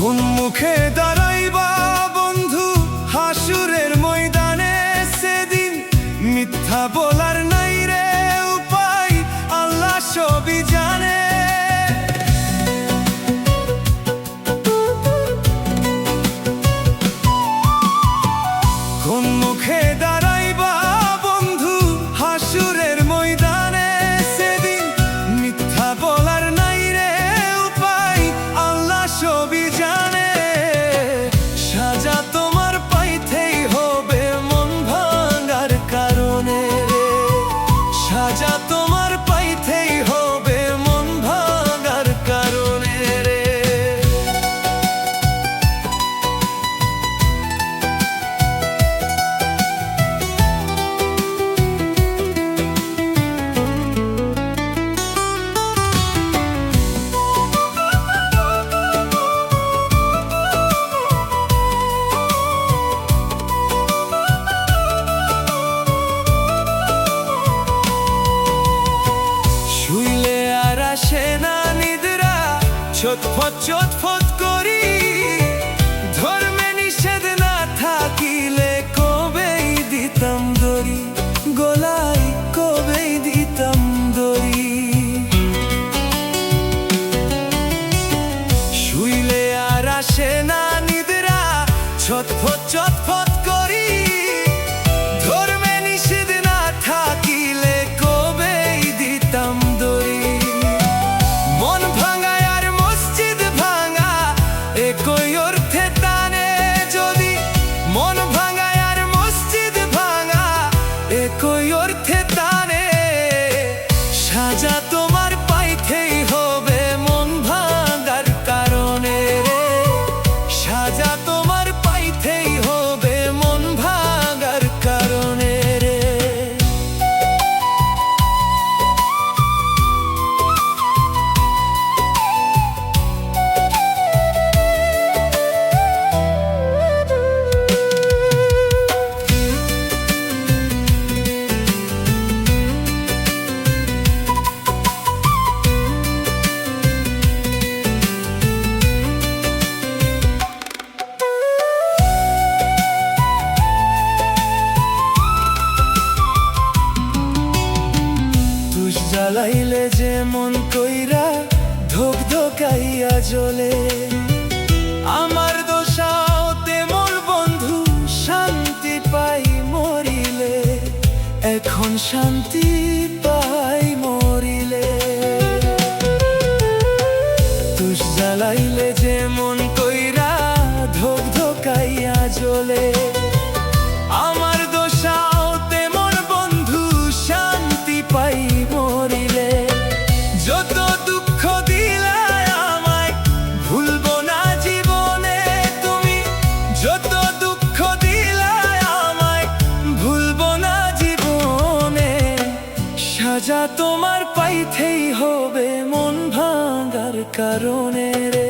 কোন মুখে দাঁড়াইবা বন্ধু হাসুরের ময়দানে, সেদিন মিথ্যা বলার নাই রে উপায়, আল্লাহ সবই জানে। কোন মুখে দাঁড়াইবা বন্ধু হাসুরের ময়দানে, সেদিন মিথ্যা বলার নাই রে উপায়, আল্লাহ সবই জানে। সাজা তোমার পাইতেই হবে মন ভাঙার কারণে রে, সাজা তোমার পাইতেই হবে মন ভাঙার কারণে রে। শুইলে আর আসে না নিদ্রা, ছটফট ছটফট করি, ধর্মে নিষেধ না থাকিলে কবেই দিতাম দড়ি, গলায় কবেই দিতাম দড়ি। শুইলে আর আসে না নিদ্রা, ছটফট ছটফট করি, ধর্মে নিষেধ না থাকিলে কবেই দিতাম দড়ি। মন ভাঙা আর মসজিদ ভাঙা একই অর্থে টানে, যদি মন ভাঙা আর মসজিদ ভাঙা একই অর্থে টানে। সাজা তোমার পাইতেই হবে মন ভাঙার কারণে রে, সাজা তোমার পাইতেই হবে মন ভাঙার কারণে রে। তুষ জ্বালাইলে যে মন কইরা ধোক ধোকাইয়া জ্বলে, আমার দোষাও তেমন বন্ধু শান্তি পাই মরিলে, এখন শান্তি পাই মরিলে। তুষ জ্বালাইলে যে মন কইরা ধোক ধোকাইয়া জ্বলে, আমার দোষাও তেমন বন্ধু শান্তি পাই মরিলে। যত দুঃখ দিলাই আমায় ভুলবো না জীবনে তুমি, যত দুঃখ দিলাই আমায় ভুলবো না জীবনে। সাজা তোমার পাইতেই হবে মন ভাঙার কারণে রে,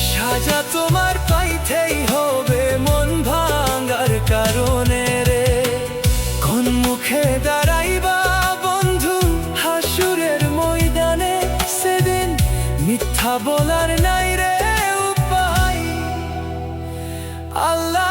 সাজা তোমার পাইতেই হবে মন ভাঙার কারণে রে। কোন মুখে দাঁড়াইবা বন্ধু হাসুরের ময়দানে, সেদিন মিথ্যা বলার নাই রে উপায়, আল্লাহ